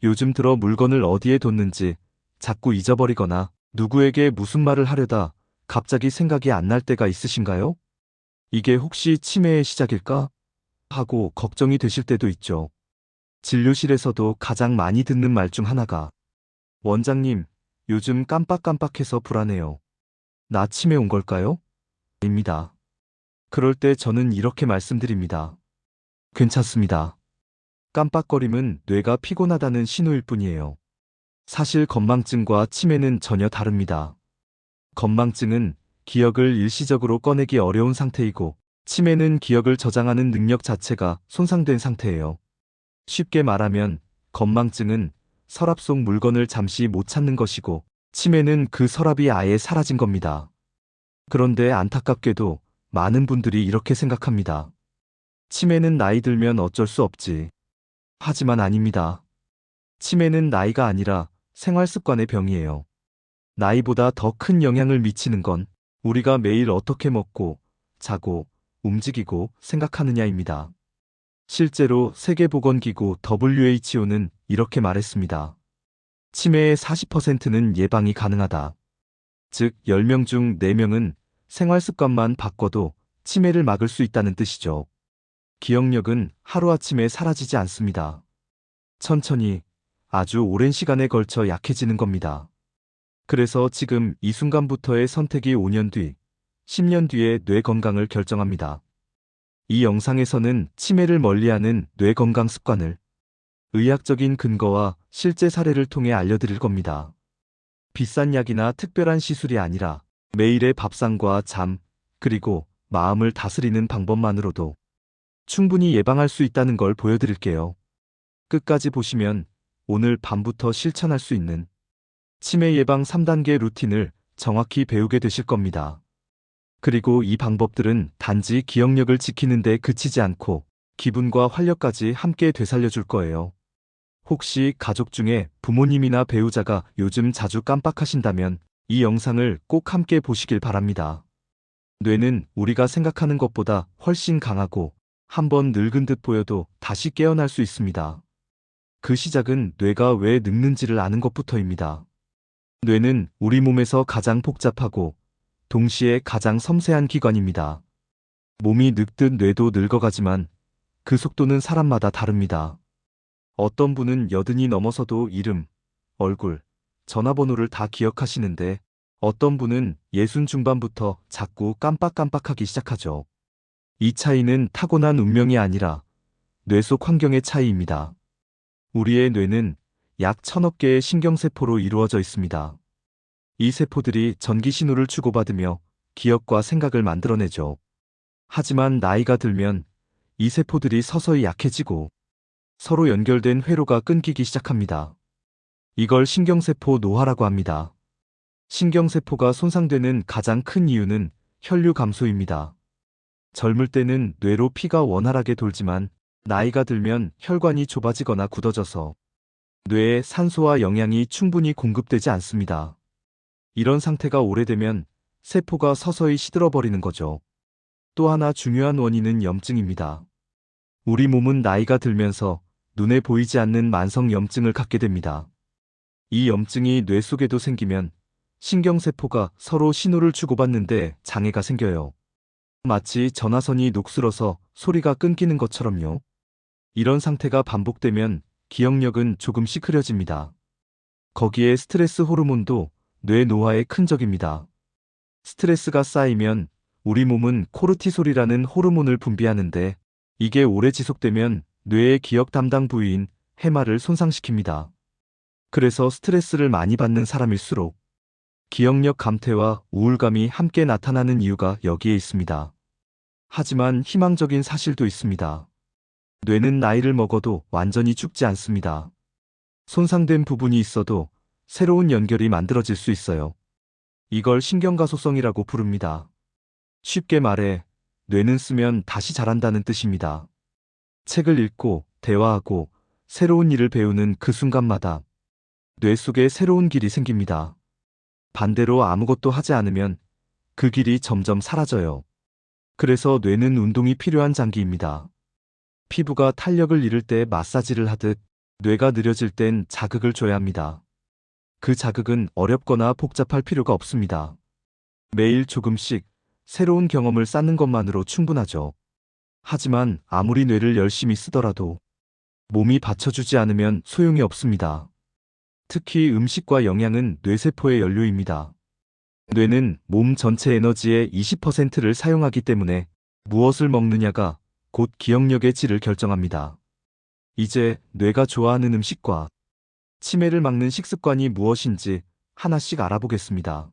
요즘 들어 물건을 어디에 뒀는지 자꾸 잊어버리거나 누구에게 무슨 말을 하려다 갑자기 생각이 안 날 때가 있으신가요? 이게 혹시 치매의 시작일까? 하고 걱정이 되실 때도 있죠. 진료실에서도 가장 많이 듣는 말 중 하나가 원장님, 요즘 깜빡깜빡해서 불안해요. 나 치매 온 걸까요? 입니다. 그럴 때 저는 이렇게 말씀드립니다. 괜찮습니다. 깜빡거림은 뇌가 피곤하다는 신호일 뿐이에요. 사실 건망증과 치매는 전혀 다릅니다. 건망증은 기억을 일시적으로 꺼내기 어려운 상태이고, 치매는 기억을 저장하는 능력 자체가 손상된 상태예요. 쉽게 말하면 건망증은 서랍 속 물건을 잠시 못 찾는 것이고, 치매는 그 서랍이 아예 사라진 겁니다. 그런데 안타깝게도 많은 분들이 이렇게 생각합니다. 치매는 나이 들면 어쩔 수 없지. 하지만 아닙니다. 치매는 나이가 아니라 생활 습관의 병이에요. 나이보다 더 큰 영향을 미치는 건 우리가 매일 어떻게 먹고, 자고, 움직이고 생각하느냐입니다. 실제로 세계보건기구 WHO는 이렇게 말했습니다. 치매의 40%는 예방이 가능하다. 즉, 10명 중 4명은 생활 습관만 바꿔도 치매를 막을 수 있다는 뜻이죠. 기억력은 하루아침에 사라지지 않습니다. 천천히, 아주 오랜 시간에 걸쳐 약해지는 겁니다. 그래서 지금 이 순간부터의 선택이 5년 뒤, 10년 뒤의 뇌 건강을 결정합니다. 이 영상에서는 치매를 멀리하는 뇌 건강 습관을 의학적인 근거와 실제 사례를 통해 알려드릴 겁니다. 비싼 약이나 특별한 시술이 아니라 매일의 밥상과 잠, 그리고 마음을 다스리는 방법만으로도 충분히 예방할 수 있다는 걸 보여드릴게요. 끝까지 보시면 오늘 밤부터 실천할 수 있는 치매 예방 3단계 루틴을 정확히 배우게 되실 겁니다. 그리고 이 방법들은 단지 기억력을 지키는 데 그치지 않고 기분과 활력까지 함께 되살려줄 거예요. 혹시 가족 중에 부모님이나 배우자가 요즘 자주 깜빡하신다면 이 영상을 꼭 함께 보시길 바랍니다. 뇌는 우리가 생각하는 것보다 훨씬 강하고 한번 늙은 듯 보여도 다시 깨어날 수 있습니다. 그 시작은 뇌가 왜 늙는지를 아는 것부터입니다. 뇌는 우리 몸에서 가장 복잡하고 동시에 가장 섬세한 기관입니다. 몸이 늙듯 뇌도 늙어가지만 그 속도는 사람마다 다릅니다. 어떤 분은 80이 넘어서도 이름, 얼굴, 전화번호를 다 기억하시는데 어떤 분은 60 중반부터 자꾸 깜빡깜빡하기 시작하죠. 이 차이는 타고난 운명이 아니라 뇌 속 환경의 차이입니다. 우리의 뇌는 약 1000억 개의 신경세포로 이루어져 있습니다. 이 세포들이 전기 신호를 주고받으며 기억과 생각을 만들어내죠. 하지만 나이가 들면 이 세포들이 서서히 약해지고 서로 연결된 회로가 끊기기 시작합니다. 이걸 신경세포 노화라고 합니다. 신경세포가 손상되는 가장 큰 이유는 혈류 감소입니다. 젊을 때는 뇌로 피가 원활하게 돌지만 나이가 들면 혈관이 좁아지거나 굳어져서 뇌에 산소와 영양이 충분히 공급되지 않습니다. 이런 상태가 오래되면 세포가 서서히 시들어버리는 거죠. 또 하나 중요한 원인은 염증입니다. 우리 몸은 나이가 들면서 눈에 보이지 않는 만성 염증을 갖게 됩니다. 이 염증이 뇌 속에도 생기면 신경세포가 서로 신호를 주고받는데 장애가 생겨요. 마치 전화선이 녹슬어서 소리가 끊기는 것처럼요. 이런 상태가 반복되면 기억력은 조금씩 흐려집니다. 거기에 스트레스 호르몬도 뇌 노화의 큰 적입니다. 스트레스가 쌓이면 우리 몸은 코르티솔이라는 호르몬을 분비하는데 이게 오래 지속되면 뇌의 기억 담당 부위인 해마를 손상시킵니다. 그래서 스트레스를 많이 받는 사람일수록 기억력 감퇴와 우울감이 함께 나타나는 이유가 여기에 있습니다. 하지만 희망적인 사실도 있습니다. 뇌는 나이를 먹어도 완전히 죽지 않습니다. 손상된 부분이 있어도 새로운 연결이 만들어질 수 있어요. 이걸 신경가소성이라고 부릅니다. 쉽게 말해 뇌는 쓰면 다시 자란다는 뜻입니다. 책을 읽고 대화하고 새로운 일을 배우는 그 순간마다 뇌 속에 새로운 길이 생깁니다. 반대로 아무것도 하지 않으면 그 길이 점점 사라져요. 그래서 뇌는 운동이 필요한 장기입니다. 피부가 탄력을 잃을 때 마사지를 하듯 뇌가 느려질 땐 자극을 줘야 합니다. 그 자극은 어렵거나 복잡할 필요가 없습니다. 매일 조금씩 새로운 경험을 쌓는 것만으로 충분하죠. 하지만 아무리 뇌를 열심히 쓰더라도 몸이 받쳐주지 않으면 소용이 없습니다. 특히 음식과 영양은 뇌세포의 연료입니다. 뇌는 몸 전체 에너지의 20%를 사용하기 때문에 무엇을 먹느냐가 곧 기억력의 질을 결정합니다. 이제 뇌가 좋아하는 음식과 치매를 막는 식습관이 무엇인지 하나씩 알아보겠습니다.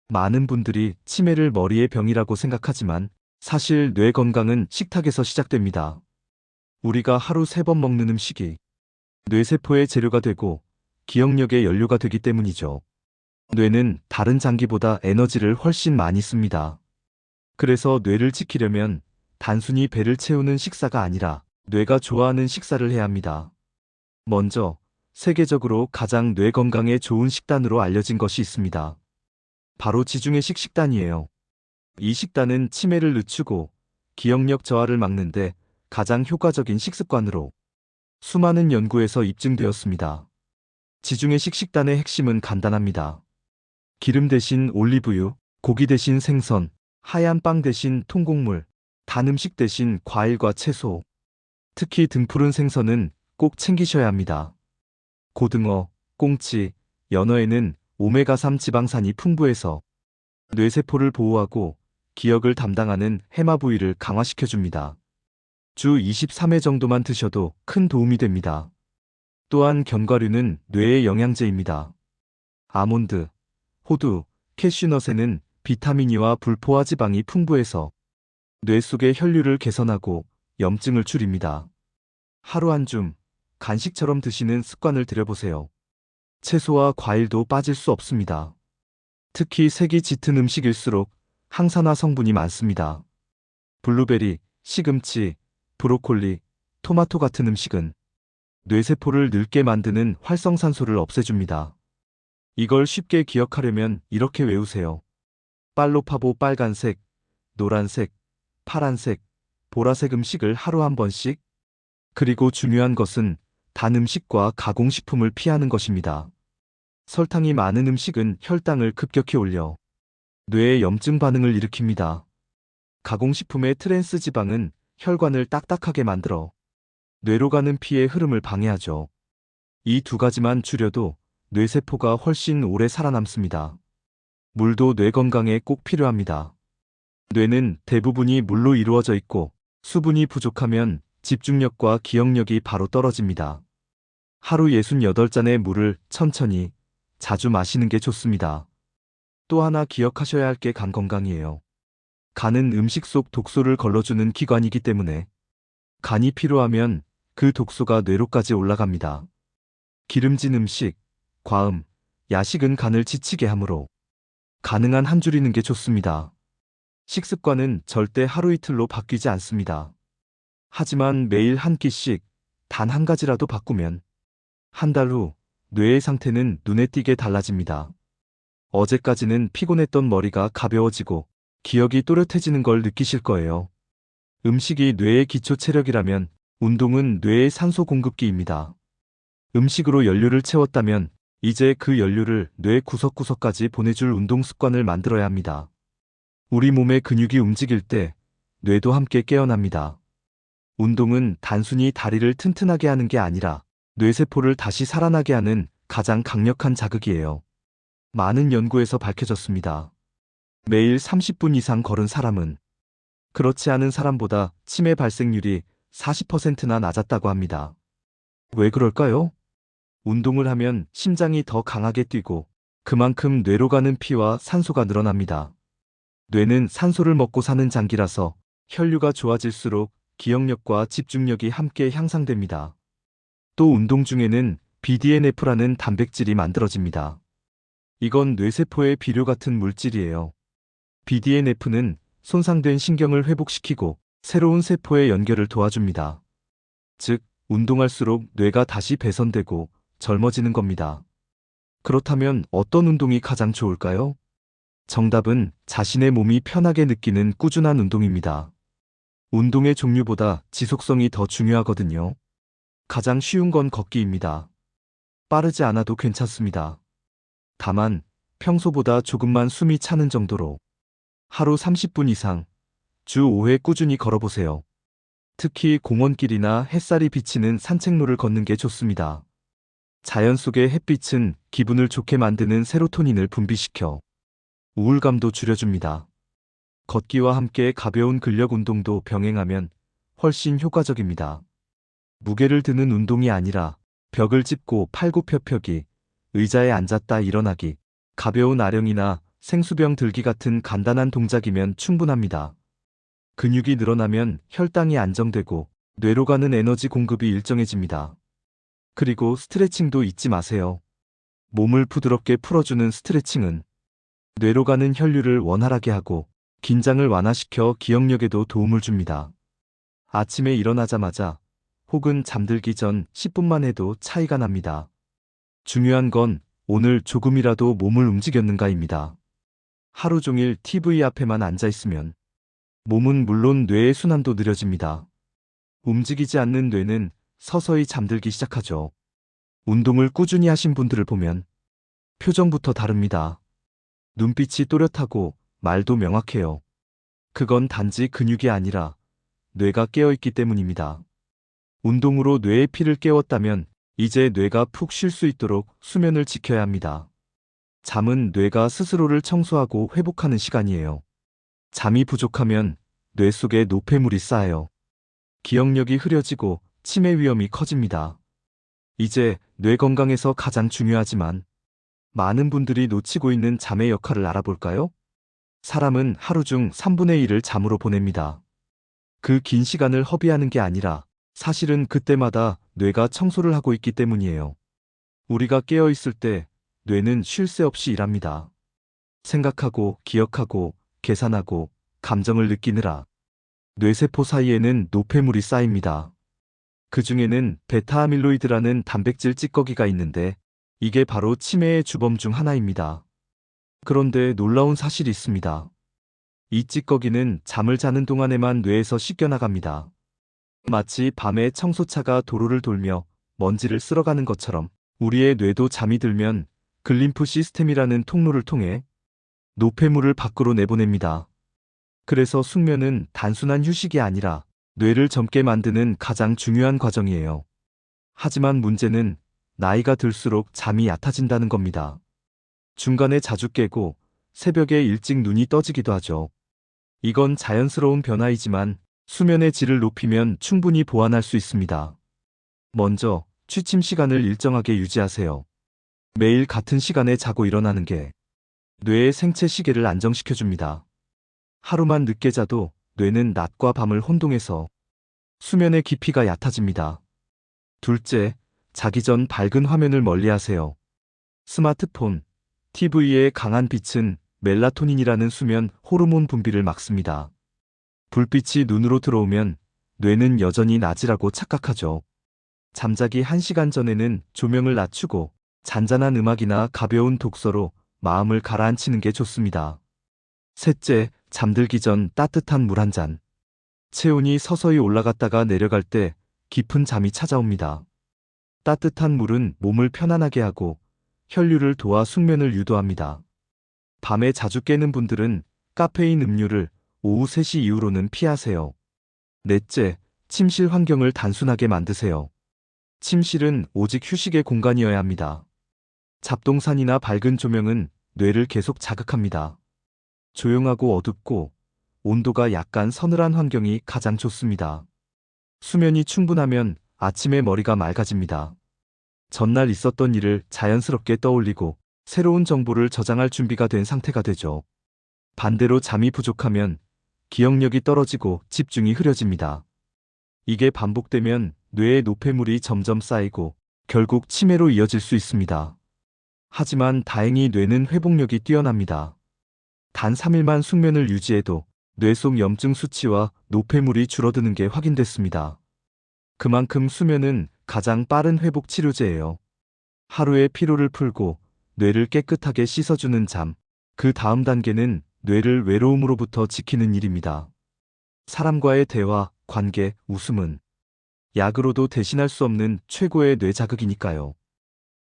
많은 분들이 치매를 머리의 병이라고 생각하지만 사실 뇌 건강은 식탁에서 시작됩니다. 우리가 하루 3번 먹는 음식이 뇌세포의 재료가 되고 기억력의 연료가 되기 때문이죠. 뇌는 다른 장기보다 에너지를 훨씬 많이 씁니다. 그래서 뇌를 지키려면 단순히 배를 채우는 식사가 아니라 뇌가 좋아하는 식사를 해야 합니다. 먼저 세계적으로 가장 뇌 건강에 좋은 식단으로 알려진 것이 있습니다. 바로 지중해식 식단이에요. 이 식단은 치매를 늦추고 기억력 저하를 막는데 가장 효과적인 식습관으로 수많은 연구에서 입증되었습니다. 지중해식 식단의 핵심은 간단합니다. 기름 대신 올리브유, 고기 대신 생선, 하얀 빵 대신 통곡물, 단 음식 대신 과일과 채소. 특히 등푸른 생선은 꼭 챙기셔야 합니다. 고등어, 꽁치, 연어에는 오메가3 지방산이 풍부해서 뇌세포를 보호하고 기억을 담당하는 해마 부위를 강화시켜줍니다. 주 23회 정도만 드셔도 큰 도움이 됩니다. 또한 견과류는 뇌의 영양제입니다. 아몬드, 호두, 캐슈넛에는 비타민 E와 불포화 지방이 풍부해서 뇌 속의 혈류를 개선하고 염증을 줄입니다. 하루 한 줌 간식처럼 드시는 습관을 들여보세요. 채소와 과일도 빠질 수 없습니다. 특히 색이 짙은 음식일수록 항산화 성분이 많습니다. 블루베리, 시금치, 브로콜리, 토마토 같은 음식은 뇌세포를 늙게 만드는 활성산소를 없애줍니다. 이걸 쉽게 기억하려면 이렇게 외우세요. 빨로파보 빨간색, 노란색, 파란색, 보라색 음식을 하루 한 번씩. 그리고 중요한 것은 단 음식과 가공식품을 피하는 것입니다. 설탕이 많은 음식은 혈당을 급격히 올려 뇌의 염증 반응을 일으킵니다. 가공식품의 트랜스 지방은 혈관을 딱딱하게 만들어 뇌로 가는 피의 흐름을 방해하죠. 이 두 가지만 줄여도 뇌세포가 훨씬 오래 살아남습니다. 물도 뇌 건강에 꼭 필요합니다. 뇌는 대부분이 물로 이루어져 있고 수분이 부족하면 집중력과 기억력이 바로 떨어집니다. 하루 68잔의 물을 천천히 자주 마시는 게 좋습니다. 또 하나 기억하셔야 할 게 간 건강이에요. 간은 음식 속 독소를 걸러주는 기관이기 때문에 간이 피로하면 그 독소가 뇌로까지 올라갑니다. 기름진 음식, 과음, 야식은 간을 지치게 하므로 가능한 한 줄이는 게 좋습니다. 식습관은 절대 하루 이틀로 바뀌지 않습니다. 하지만 매일 한 끼씩 단 한 가지라도 바꾸면 한 달 후 뇌의 상태는 눈에 띄게 달라집니다. 어제까지는 피곤했던 머리가 가벼워지고 기억이 또렷해지는 걸 느끼실 거예요. 음식이 뇌의 기초 체력이라면 운동은 뇌의 산소 공급기입니다. 음식으로 연료를 채웠다면 이제 그 연료를 뇌 구석구석까지 보내줄 운동 습관을 만들어야 합니다. 우리 몸의 근육이 움직일 때 뇌도 함께 깨어납니다. 운동은 단순히 다리를 튼튼하게 하는 게 아니라 뇌세포를 다시 살아나게 하는 가장 강력한 자극이에요. 많은 연구에서 밝혀졌습니다. 매일 30분 이상 걸은 사람은 그렇지 않은 사람보다 치매 발생률이 40%나 낮았다고 합니다. 왜 그럴까요? 운동을 하면 심장이 더 강하게 뛰고 그만큼 뇌로 가는 피와 산소가 늘어납니다. 뇌는 산소를 먹고 사는 장기라서 혈류가 좋아질수록 기억력과 집중력이 함께 향상됩니다. 또 운동 중에는 BDNF라는 단백질이 만들어집니다. 이건 뇌세포의 비료 같은 물질이에요. BDNF는 손상된 신경을 회복시키고 새로운 세포의 연결을 도와줍니다. 즉, 운동할수록 뇌가 다시 배선되고 젊어지는 겁니다. 그렇다면 어떤 운동이 가장 좋을까요? 정답은 자신의 몸이 편하게 느끼는 꾸준한 운동입니다. 운동의 종류보다 지속성이 더 중요하거든요. 가장 쉬운 건 걷기입니다. 빠르지 않아도 괜찮습니다. 다만 평소보다 조금만 숨이 차는 정도로 하루 30분 이상 주 5회 꾸준히 걸어보세요. 특히 공원길이나 햇살이 비치는 산책로를 걷는 게 좋습니다. 자연 속의 햇빛은 기분을 좋게 만드는 세로토닌을 분비시켜 우울감도 줄여줍니다. 걷기와 함께 가벼운 근력 운동도 병행하면 훨씬 효과적입니다. 무게를 드는 운동이 아니라 벽을 짚고 팔굽혀펴기, 의자에 앉았다 일어나기, 가벼운 아령이나 생수병 들기 같은 간단한 동작이면 충분합니다. 근육이 늘어나면 혈당이 안정되고 뇌로 가는 에너지 공급이 일정해집니다. 그리고 스트레칭도 잊지 마세요. 몸을 부드럽게 풀어주는 스트레칭은 뇌로 가는 혈류를 원활하게 하고 긴장을 완화시켜 기억력에도 도움을 줍니다. 아침에 일어나자마자 혹은 잠들기 전 10분만 해도 차이가 납니다. 중요한 건 오늘 조금이라도 몸을 움직였는가입니다. 하루 종일 TV 앞에만 앉아 있으면 몸은 물론 뇌의 순환도 느려집니다. 움직이지 않는 뇌는 서서히 잠들기 시작하죠. 운동을 꾸준히 하신 분들을 보면 표정부터 다릅니다. 눈빛이 또렷하고 말도 명확해요. 그건 단지 근육이 아니라 뇌가 깨어있기 때문입니다. 운동으로 뇌의 피를 깨웠다면 이제 뇌가 푹 쉴 수 있도록 수면을 지켜야 합니다. 잠은 뇌가 스스로를 청소하고 회복하는 시간이에요. 잠이 부족하면 뇌 속에 노폐물이 쌓여요. 기억력이 흐려지고 치매 위험이 커집니다. 이제 뇌 건강에서 가장 중요하지만 많은 분들이 놓치고 있는 잠의 역할을 알아볼까요? 사람은 하루 중 3분의 1을 잠으로 보냅니다. 그 긴 시간을 허비하는 게 아니라 사실은 그때마다 뇌가 청소를 하고 있기 때문이에요. 우리가 깨어 있을 때 뇌는 쉴 새 없이 일합니다. 생각하고, 기억하고, 계산하고, 감정을 느끼느라 뇌세포 사이에는 노폐물이 쌓입니다. 그 중에는 베타아밀로이드라는 단백질 찌꺼기가 있는데 이게 바로 치매의 주범 중 하나입니다. 그런데 놀라운 사실이 있습니다. 이 찌꺼기는 잠을 자는 동안에만 뇌에서 씻겨나갑니다. 마치 밤에 청소차가 도로를 돌며 먼지를 쓸어가는 것처럼 우리의 뇌도 잠이 들면 글림프 시스템이라는 통로를 통해 노폐물을 밖으로 내보냅니다. 그래서 숙면은 단순한 휴식이 아니라 뇌를 젊게 만드는 가장 중요한 과정이에요. 하지만 문제는 나이가 들수록 잠이 얕아진다는 겁니다. 중간에 자주 깨고 새벽에 일찍 눈이 떠지기도 하죠. 이건 자연스러운 변화이지만 수면의 질을 높이면 충분히 보완할 수 있습니다. 먼저 취침 시간을 일정하게 유지하세요. 매일 같은 시간에 자고 일어나는 게 뇌의 생체 시계를 안정시켜줍니다. 하루만 늦게 자도 뇌는 낮과 밤을 혼동해서 수면의 깊이가 얕아집니다. 둘째, 자기 전 밝은 화면을 멀리하세요. 스마트폰, TV의 강한 빛은 멜라토닌이라는 수면 호르몬 분비를 막습니다. 불빛이 눈으로 들어오면 뇌는 여전히 낮이라고 착각하죠. 잠자기 1시간 전에는 조명을 낮추고 잔잔한 음악이나 가벼운 독서로 마음을 가라앉히는 게 좋습니다. 셋째, 잠들기 전 따뜻한 물 한 잔. 체온이 서서히 올라갔다가 내려갈 때 깊은 잠이 찾아옵니다. 따뜻한 물은 몸을 편안하게 하고 혈류를 도와 숙면을 유도합니다. 밤에 자주 깨는 분들은 카페인 음료를 오후 3시 이후로는 피하세요. 넷째, 침실 환경을 단순하게 만드세요. 침실은 오직 휴식의 공간이어야 합니다. 잡동사니나 밝은 조명은 뇌를 계속 자극합니다. 조용하고 어둡고 온도가 약간 서늘한 환경이 가장 좋습니다. 수면이 충분하면 아침에 머리가 맑아집니다. 전날 있었던 일을 자연스럽게 떠올리고 새로운 정보를 저장할 준비가 된 상태가 되죠. 반대로 잠이 부족하면 기억력이 떨어지고 집중이 흐려집니다. 이게 반복되면 뇌의 노폐물이 점점 쌓이고 결국 치매로 이어질 수 있습니다. 하지만 다행히 뇌는 회복력이 뛰어납니다. 단 3일만 숙면을 유지해도 뇌 속 염증 수치와 노폐물이 줄어드는 게 확인됐습니다. 그만큼 수면은 가장 빠른 회복 치료제예요. 하루의 피로를 풀고 뇌를 깨끗하게 씻어주는 잠, 그 다음 단계는 뇌를 외로움으로부터 지키는 일입니다. 사람과의 대화, 관계, 웃음은 약으로도 대신할 수 없는 최고의 뇌 자극이니까요.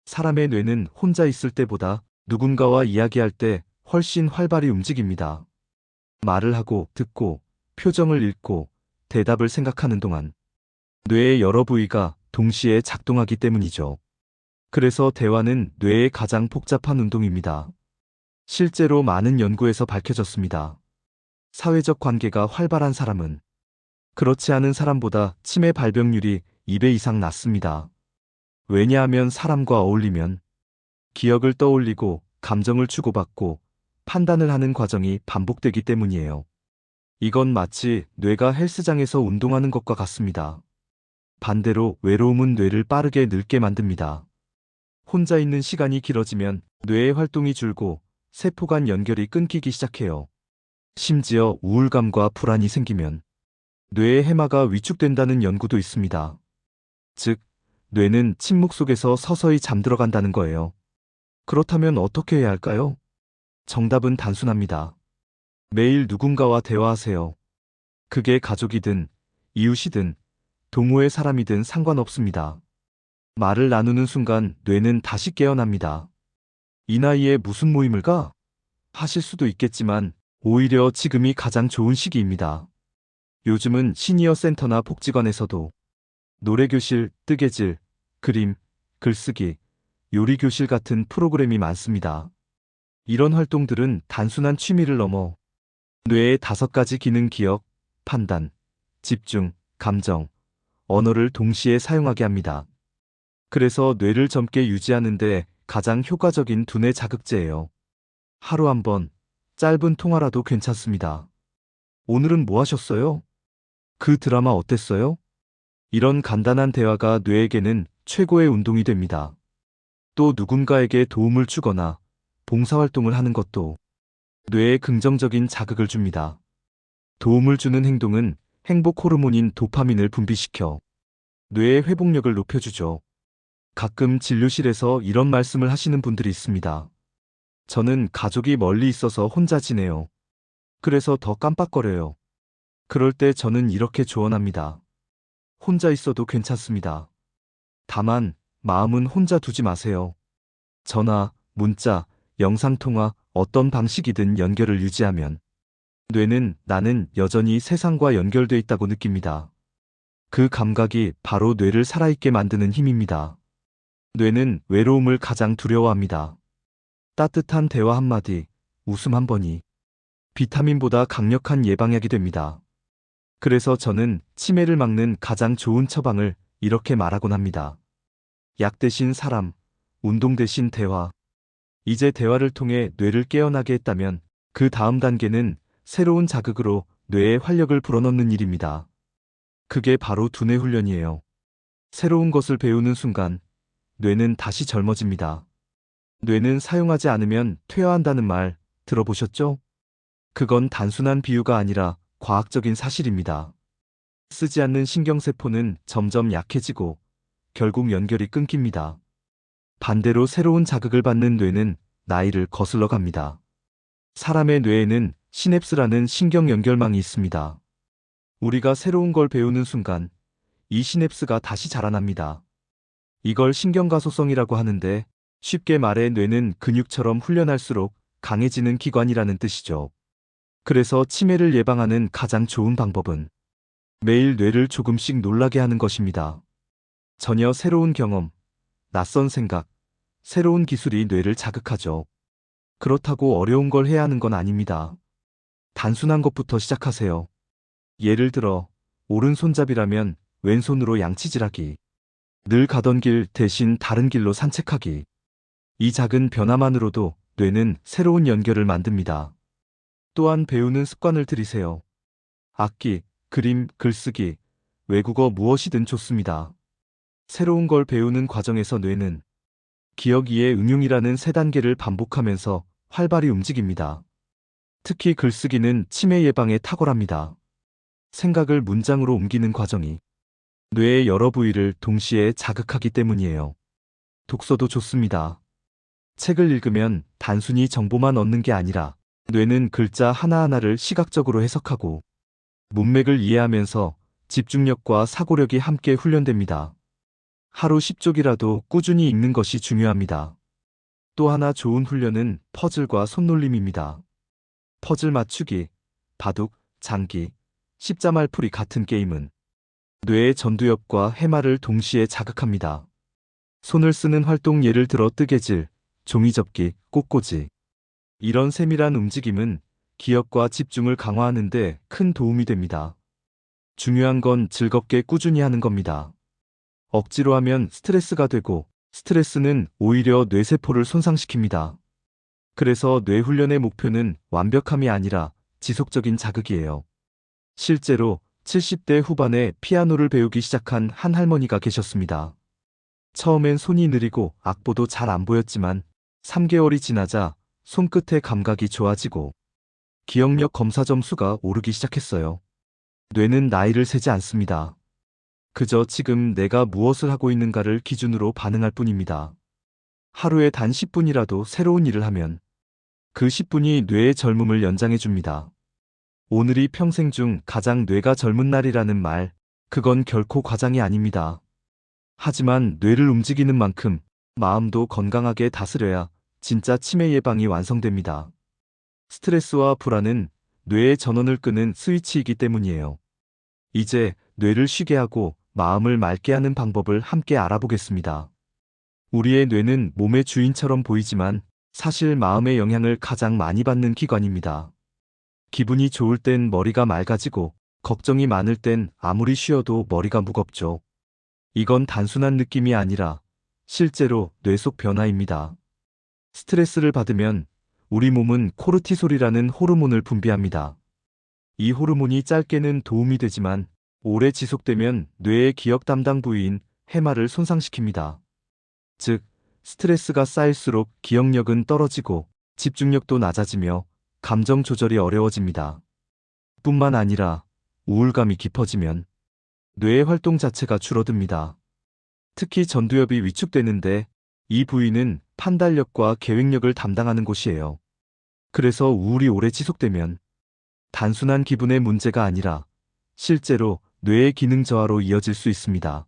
사람의 뇌는 혼자 있을 때보다 누군가와 이야기할 때 훨씬 활발히 움직입니다. 말을 하고 듣고 표정을 읽고 대답을 생각하는 동안 뇌의 여러 부위가 동시에 작동하기 때문이죠. 그래서 대화는 뇌의 가장 복잡한 운동입니다. 실제로 많은 연구에서 밝혀졌습니다. 사회적 관계가 활발한 사람은 그렇지 않은 사람보다 치매 발병률이 2배 이상 낮습니다. 왜냐하면 사람과 어울리면 기억을 떠올리고 감정을 주고받고 판단을 하는 과정이 반복되기 때문이에요. 이건 마치 뇌가 헬스장에서 운동하는 것과 같습니다. 반대로 외로움은 뇌를 빠르게 늙게 만듭니다. 혼자 있는 시간이 길어지면 뇌의 활동이 줄고 세포 간 연결이 끊기기 시작해요. 심지어 우울감과 불안이 생기면 뇌의 해마가 위축된다는 연구도 있습니다. 즉, 뇌는 침묵 속에서 서서히 잠들어간다는 거예요. 그렇다면 어떻게 해야 할까요? 정답은 단순합니다. 매일 누군가와 대화하세요. 그게 가족이든 이웃이든 동호회 사람이든 상관없습니다. 말을 나누는 순간 뇌는 다시 깨어납니다. 이 나이에 무슨 모임을 가? 하실 수도 있겠지만 오히려 지금이 가장 좋은 시기입니다. 요즘은 시니어 센터나 복지관에서도 노래교실, 뜨개질, 그림, 글쓰기, 요리교실 같은 프로그램이 많습니다. 이런 활동들은 단순한 취미를 넘어 뇌의 5가지 기능 기억, 판단, 집중, 감정, 언어를 동시에 사용하게 합니다. 그래서 뇌를 젊게 유지하는데 가장 효과적인 두뇌 자극제예요. 하루 한 번, 짧은 통화라도 괜찮습니다. 오늘은 뭐 하셨어요? 그 드라마 어땠어요? 이런 간단한 대화가 뇌에게는 최고의 운동이 됩니다. 또 누군가에게 도움을 주거나 봉사활동을 하는 것도 뇌에 긍정적인 자극을 줍니다. 도움을 주는 행동은 행복 호르몬인 도파민을 분비시켜 뇌의 회복력을 높여주죠. 가끔 진료실에서 이런 말씀을 하시는 분들이 있습니다. 저는 가족이 멀리 있어서 혼자 지내요. 그래서 더 깜빡거려요. 그럴 때 저는 이렇게 조언합니다. 혼자 있어도 괜찮습니다. 다만 마음은 혼자 두지 마세요. 전화, 문자, 영상통화 어떤 방식이든 연결을 유지하면 뇌는 나는 여전히 세상과 연결돼 있다고 느낍니다. 그 감각이 바로 뇌를 살아있게 만드는 힘입니다. 뇌는 외로움을 가장 두려워합니다. 따뜻한 대화 한마디, 웃음 한 번이 비타민보다 강력한 예방약이 됩니다. 그래서 저는 치매를 막는 가장 좋은 처방을 이렇게 말하곤 합니다. 약 대신 사람, 운동 대신 대화. 이제 대화를 통해 뇌를 깨어나게 했다면 그 다음 단계는 새로운 자극으로 뇌에 활력을 불어넣는 일입니다. 그게 바로 두뇌 훈련이에요. 새로운 것을 배우는 순간 뇌는 다시 젊어집니다. 뇌는 사용하지 않으면 퇴화한다는 말 들어보셨죠? 그건 단순한 비유가 아니라 과학적인 사실입니다. 쓰지 않는 신경세포는 점점 약해지고 결국 연결이 끊깁니다. 반대로 새로운 자극을 받는 뇌는 나이를 거슬러 갑니다. 사람의 뇌에는 시냅스라는 신경 연결망이 있습니다. 우리가 새로운 걸 배우는 순간 이 시냅스가 다시 자라납니다. 이걸 신경가소성이라고 하는데 쉽게 말해 뇌는 근육처럼 훈련할수록 강해지는 기관이라는 뜻이죠. 그래서 치매를 예방하는 가장 좋은 방법은 매일 뇌를 조금씩 놀라게 하는 것입니다. 전혀 새로운 경험, 낯선 생각, 새로운 기술이 뇌를 자극하죠. 그렇다고 어려운 걸 해야 하는 건 아닙니다. 단순한 것부터 시작하세요. 예를 들어 오른손잡이라면 왼손으로 양치질하기, 늘 가던 길 대신 다른 길로 산책하기. 이 작은 변화만으로도 뇌는 새로운 연결을 만듭니다. 또한 배우는 습관을 들이세요. 악기, 그림, 글쓰기, 외국어 무엇이든 좋습니다. 새로운 걸 배우는 과정에서 뇌는 기억 이해 응용이라는 세 단계를 반복하면서 활발히 움직입니다. 특히 글쓰기는 치매 예방에 탁월합니다. 생각을 문장으로 옮기는 과정이 뇌의 여러 부위를 동시에 자극하기 때문이에요. 독서도 좋습니다. 책을 읽으면 단순히 정보만 얻는 게 아니라 뇌는 글자 하나하나를 시각적으로 해석하고 문맥을 이해하면서 집중력과 사고력이 함께 훈련됩니다. 하루 10쪽이라도 꾸준히 읽는 것이 중요합니다. 또 하나 좋은 훈련은 퍼즐과 손놀림입니다. 퍼즐 맞추기, 바둑, 장기, 십자말풀이 같은 게임은 뇌의 전두엽과 해마를 동시에 자극합니다. 손을 쓰는 활동 예를 들어 뜨개질, 종이접기, 꽃꽂이. 이런 세밀한 움직임은 기억과 집중을 강화하는 데 큰 도움이 됩니다. 중요한 건 즐겁게 꾸준히 하는 겁니다. 억지로 하면 스트레스가 되고 스트레스는 오히려 뇌세포를 손상시킵니다. 그래서 뇌훈련의 목표는 완벽함이 아니라 지속적인 자극이에요. 실제로 70대 후반에 피아노를 배우기 시작한 한 할머니가 계셨습니다. 처음엔 손이 느리고 악보도 잘 안 보였지만 3개월이 지나자 손끝의 감각이 좋아지고 기억력 검사 점수가 오르기 시작했어요. 뇌는 나이를 세지 않습니다. 그저 지금 내가 무엇을 하고 있는가를 기준으로 반응할 뿐입니다. 하루에 단 10분이라도 새로운 일을 하면 그 10분이 뇌의 젊음을 연장해 줍니다. 오늘이 평생 중 가장 뇌가 젊은 날이라는 말, 그건 결코 과장이 아닙니다. 하지만 뇌를 움직이는 만큼 마음도 건강하게 다스려야 진짜 치매 예방이 완성됩니다. 스트레스와 불안은 뇌의 전원을 끄는 스위치이기 때문이에요. 이제 뇌를 쉬게 하고 마음을 맑게 하는 방법을 함께 알아보겠습니다. 우리의 뇌는 몸의 주인처럼 보이지만 사실 마음의 영향을 가장 많이 받는 기관입니다. 기분이 좋을 땐 머리가 맑아지고 걱정이 많을 땐 아무리 쉬어도 머리가 무겁죠. 이건 단순한 느낌이 아니라 실제로 뇌 속 변화입니다. 스트레스를 받으면 우리 몸은 코르티솔이라는 호르몬을 분비합니다. 이 호르몬이 짧게는 도움이 되지만 오래 지속되면 뇌의 기억 담당 부위인 해마를 손상시킵니다. 즉, 스트레스가 쌓일수록 기억력은 떨어지고 집중력도 낮아지며 감정 조절이 어려워집니다. 뿐만 아니라 우울감이 깊어지면 뇌의 활동 자체가 줄어듭니다. 특히 전두엽이 위축되는데 이 부위는 판단력과 계획력을 담당하는 곳이에요. 그래서 우울이 오래 지속되면 단순한 기분의 문제가 아니라 실제로 뇌의 기능 저하로 이어질 수 있습니다.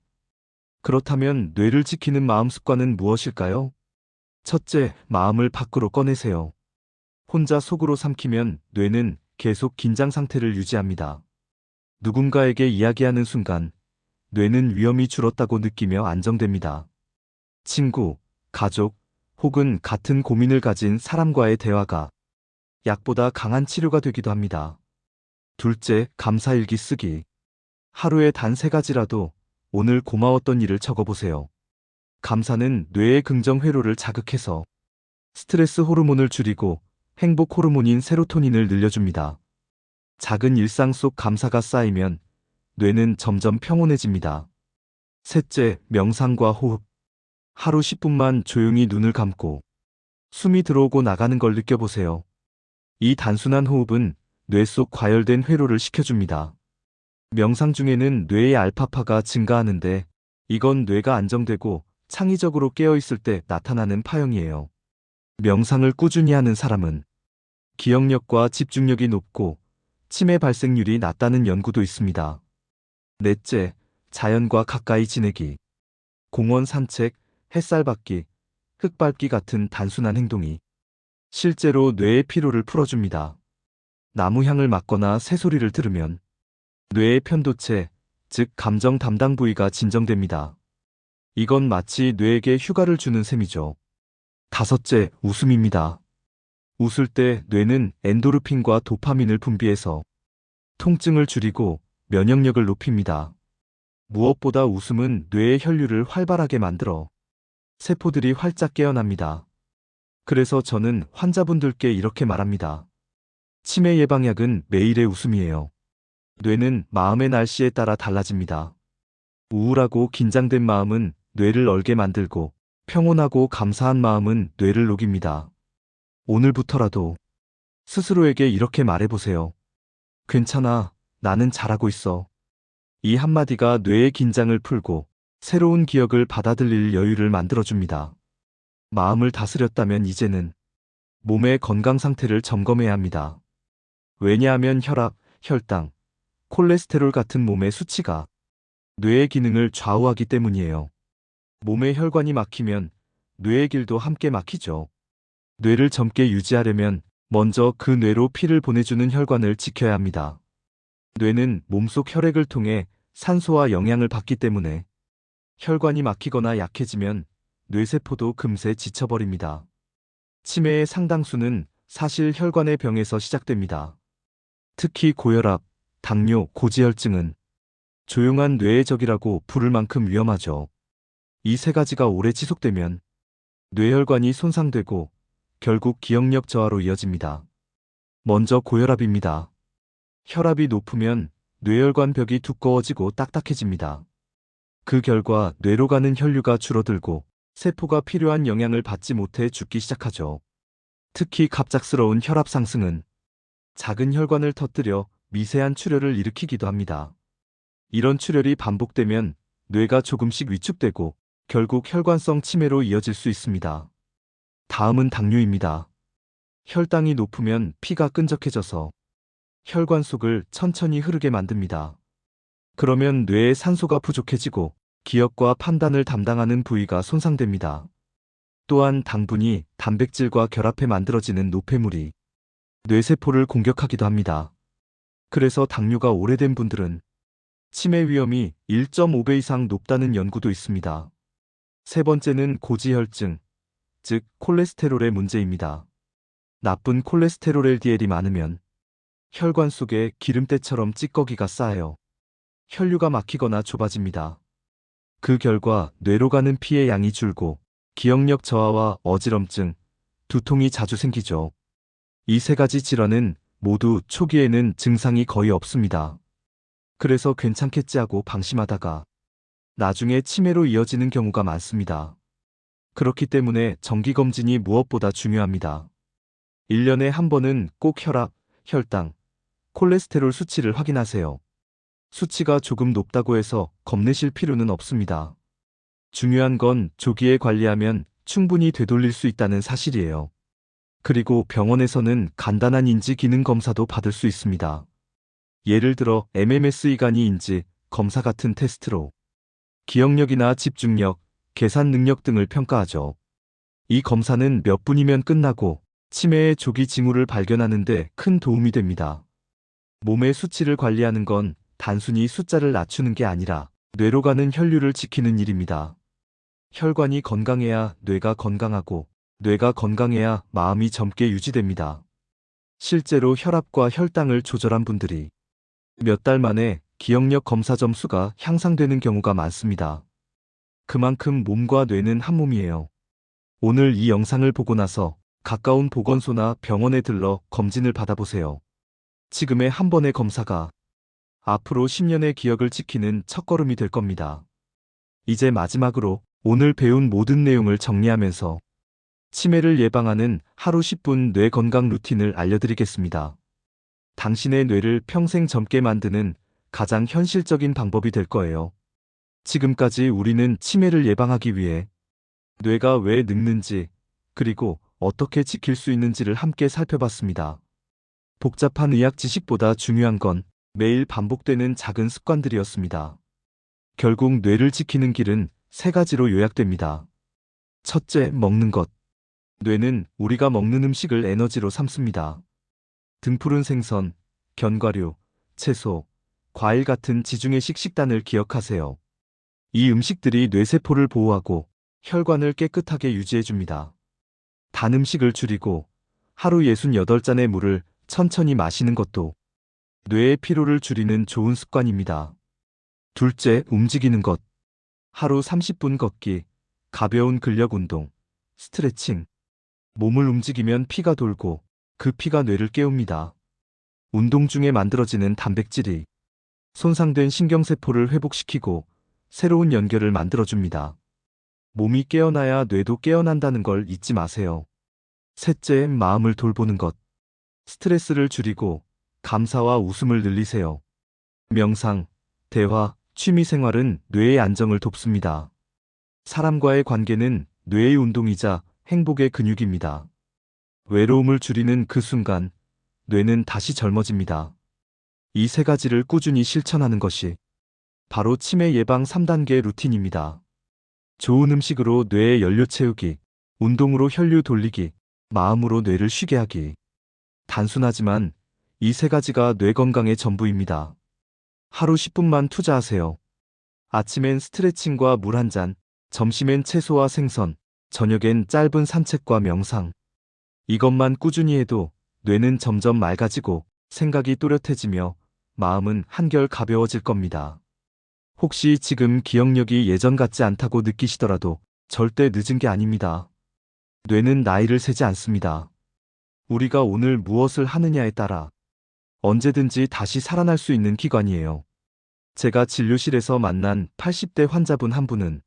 그렇다면 뇌를 지키는 마음 습관은 무엇일까요? 첫째, 마음을 밖으로 꺼내세요. 혼자 속으로 삼키면 뇌는 계속 긴장 상태를 유지합니다. 누군가에게 이야기하는 순간 뇌는 위험이 줄었다고 느끼며 안정됩니다. 친구, 가족, 혹은 같은 고민을 가진 사람과의 대화가 약보다 강한 치료가 되기도 합니다. 둘째, 감사일기 쓰기. 하루에 단 3가지라도 오늘 고마웠던 일을 적어보세요. 감사는 뇌의 긍정 회로를 자극해서 스트레스 호르몬을 줄이고 행복 호르몬인 세로토닌을 늘려줍니다. 작은 일상 속 감사가 쌓이면 뇌는 점점 평온해집니다. 셋째, 명상과 호흡. 하루 10분만 조용히 눈을 감고 숨이 들어오고 나가는 걸 느껴보세요. 이 단순한 호흡은 뇌 속 과열된 회로를 식혀줍니다. 명상 중에는 뇌의 알파파가 증가하는데 이건 뇌가 안정되고 창의적으로 깨어있을 때 나타나는 파형이에요. 명상을 꾸준히 하는 사람은 기억력과 집중력이 높고 치매 발생률이 낮다는 연구도 있습니다. 넷째, 자연과 가까이 지내기. 공원 산책, 햇살 받기, 흙 밟기 같은 단순한 행동이 실제로 뇌의 피로를 풀어줍니다. 나무 향을 맡거나 새소리를 들으면 뇌의 편도체, 즉 감정 담당 부위가 진정됩니다. 이건 마치 뇌에게 휴가를 주는 셈이죠. 다섯째, 웃음입니다. 웃을 때 뇌는 엔도르핀과 도파민을 분비해서 통증을 줄이고 면역력을 높입니다. 무엇보다 웃음은 뇌의 혈류를 활발하게 만들어 세포들이 활짝 깨어납니다. 그래서 저는 환자분들께 이렇게 말합니다. 치매 예방약은 매일의 웃음이에요. 뇌는 마음의 날씨에 따라 달라집니다. 우울하고 긴장된 마음은 뇌를 얼게 만들고 평온하고 감사한 마음은 뇌를 녹입니다. 오늘부터라도 스스로에게 이렇게 말해보세요. 괜찮아, 나는 잘하고 있어. 이 한마디가 뇌의 긴장을 풀고 새로운 기억을 받아들일 여유를 만들어줍니다. 마음을 다스렸다면 이제는 몸의 건강 상태를 점검해야 합니다. 왜냐하면 혈압, 혈당, 콜레스테롤 같은 몸의 수치가 뇌의 기능을 좌우하기 때문이에요. 몸의 혈관이 막히면 뇌의 길도 함께 막히죠. 뇌를 젊게 유지하려면 먼저 그 뇌로 피를 보내주는 혈관을 지켜야 합니다. 뇌는 몸속 혈액을 통해 산소와 영양을 받기 때문에 혈관이 막히거나 약해지면 뇌세포도 금세 지쳐버립니다. 치매의 상당수는 사실 혈관의 병에서 시작됩니다. 특히 고혈압, 당뇨, 고지혈증은 조용한 뇌의 적이라고 부를 만큼 위험하죠. 이 세 가지가 오래 지속되면 뇌혈관이 손상되고 결국 기억력 저하로 이어집니다. 먼저 고혈압입니다. 혈압이 높으면 뇌혈관 벽이 두꺼워지고 딱딱해집니다. 그 결과 뇌로 가는 혈류가 줄어들고 세포가 필요한 영양을 받지 못해 죽기 시작하죠. 특히 갑작스러운 혈압 상승은 작은 혈관을 터뜨려 미세한 출혈을 일으키기도 합니다. 이런 출혈이 반복되면 뇌가 조금씩 위축되고 결국 혈관성 치매로 이어질 수 있습니다. 다음은 당뇨입니다. 혈당이 높으면 피가 끈적해져서 혈관 속을 천천히 흐르게 만듭니다. 그러면 뇌에 산소가 부족해지고 기억과 판단을 담당하는 부위가 손상됩니다. 또한 당분이 단백질과 결합해 만들어지는 노폐물이 뇌세포를 공격하기도 합니다. 그래서 당뇨가 오래된 분들은 치매 위험이 1.5배 이상 높다는 연구도 있습니다. 세 번째는 고지혈증, 즉 콜레스테롤의 문제입니다. 나쁜 콜레스테롤 LDL이 많으면 혈관 속에 기름때처럼 찌꺼기가 쌓여 혈류가 막히거나 좁아집니다. 그 결과 뇌로 가는 피의 양이 줄고 기억력 저하와 어지럼증, 두통이 자주 생기죠. 이 세 가지 질환은 모두 초기에는 증상이 거의 없습니다. 그래서 괜찮겠지 하고 방심하다가 나중에 치매로 이어지는 경우가 많습니다. 그렇기 때문에 정기검진이 무엇보다 중요합니다. 1년에 한 번은 꼭 혈압, 혈당, 콜레스테롤 수치를 확인하세요. 수치가 조금 높다고 해서 겁내실 필요는 없습니다. 중요한 건 조기에 관리하면 충분히 되돌릴 수 있다는 사실이에요. 그리고 병원에서는 간단한 인지 기능 검사도 받을 수 있습니다. 예를 들어 MMSE-간이인지 검사 같은 테스트로 기억력이나 집중력, 계산 능력 등을 평가하죠. 이 검사는 몇 분이면 끝나고 치매의 조기 징후를 발견하는 데 큰 도움이 됩니다. 몸의 수치를 관리하는 건 단순히 숫자를 낮추는 게 아니라 뇌로 가는 혈류를 지키는 일입니다. 혈관이 건강해야 뇌가 건강하고 뇌가 건강해야 마음이 젊게 유지됩니다. 실제로 혈압과 혈당을 조절한 분들이 몇 달 만에 기억력 검사 점수가 향상되는 경우가 많습니다. 그만큼 몸과 뇌는 한 몸이에요. 오늘 이 영상을 보고 나서 가까운 보건소나 병원에 들러 검진을 받아보세요. 지금의 한 번의 검사가 앞으로 10년의 기억을 지키는 첫걸음이 될 겁니다. 이제 마지막으로 오늘 배운 모든 내용을 정리하면서 치매를 예방하는 하루 10분 뇌 건강 루틴을 알려드리겠습니다. 당신의 뇌를 평생 젊게 만드는 가장 현실적인 방법이 될 거예요. 지금까지 우리는 치매를 예방하기 위해 뇌가 왜 늙는지 그리고 어떻게 지킬 수 있는지를 함께 살펴봤습니다. 복잡한 의학 지식보다 중요한 건 매일 반복되는 작은 습관들이었습니다. 결국 뇌를 지키는 길은 세 가지로 요약됩니다. 첫째, 먹는 것. 뇌는 우리가 먹는 음식을 에너지로 삼습니다. 등푸른 생선, 견과류, 채소, 과일 같은 지중해식 식단을 기억하세요. 이 음식들이 뇌세포를 보호하고 혈관을 깨끗하게 유지해줍니다. 단 음식을 줄이고 하루 68잔의 물을 천천히 마시는 것도 뇌의 피로를 줄이는 좋은 습관입니다. 둘째, 움직이는 것. 하루 30분 걷기, 가벼운 근력 운동, 스트레칭. 몸을 움직이면 피가 돌고 그 피가 뇌를 깨웁니다. 운동 중에 만들어지는 단백질이 손상된 신경세포를 회복시키고 새로운 연결을 만들어줍니다. 몸이 깨어나야 뇌도 깨어난다는 걸 잊지 마세요. 셋째, 마음을 돌보는 것. 스트레스를 줄이고 감사와 웃음을 늘리세요. 명상, 대화, 취미생활은 뇌의 안정을 돕습니다. 사람과의 관계는 뇌의 운동이자 행복의 근육입니다. 외로움을 줄이는 그 순간 뇌는 다시 젊어집니다. 이 세 가지를 꾸준히 실천하는 것이 바로 치매 예방 3단계 루틴입니다. 좋은 음식으로 뇌에 연료 채우기, 운동으로 혈류 돌리기, 마음으로 뇌를 쉬게 하기. 단순하지만 이 세 가지가 뇌 건강의 전부입니다. 하루 10분만 투자하세요. 아침엔 스트레칭과 물 한 잔, 점심엔 채소와 생선, 저녁엔 짧은 산책과 명상. 이것만 꾸준히 해도 뇌는 점점 맑아지고 생각이 또렷해지며 마음은 한결 가벼워질 겁니다. 혹시 지금 기억력이 예전 같지 않다고 느끼시더라도 절대 늦은 게 아닙니다. 뇌는 나이를 세지 않습니다. 우리가 오늘 무엇을 하느냐에 따라 언제든지 다시 살아날 수 있는 기관이에요. 제가 진료실에서 만난 80대 환자분 한 분은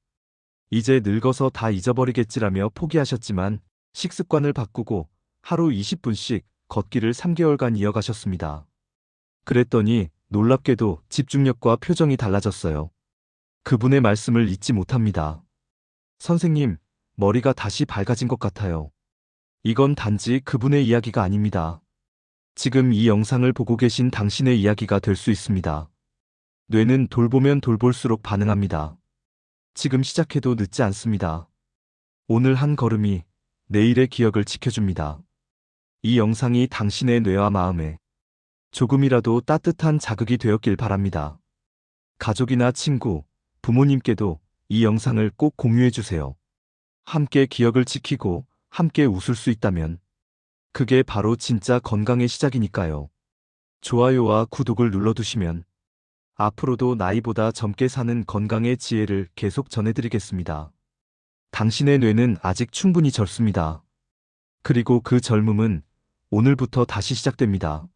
이제 늙어서 다 잊어버리겠지라며 포기하셨지만 식습관을 바꾸고 하루 20분씩 걷기를 3개월간 이어가셨습니다. 그랬더니 놀랍게도 집중력과 표정이 달라졌어요. 그분의 말씀을 잊지 못합니다. 선생님, 머리가 다시 밝아진 것 같아요. 이건 단지 그분의 이야기가 아닙니다. 지금 이 영상을 보고 계신 당신의 이야기가 될 수 있습니다. 뇌는 돌보면 돌볼수록 반응합니다. 지금 시작해도 늦지 않습니다. 오늘 한 걸음이 내일의 기억을 지켜줍니다. 이 영상이 당신의 뇌와 마음에 조금이라도 따뜻한 자극이 되었길 바랍니다. 가족이나 친구, 부모님께도 이 영상을 꼭 공유해 주세요. 함께 기억을 지키고 함께 웃을 수 있다면 그게 바로 진짜 건강의 시작이니까요. 좋아요와 구독을 눌러두시면 앞으로도 나이보다 젊게 사는 건강의 지혜를 계속 전해드리겠습니다. 당신의 뇌는 아직 충분히 젊습니다. 그리고 그 젊음은 오늘부터 다시 시작됩니다.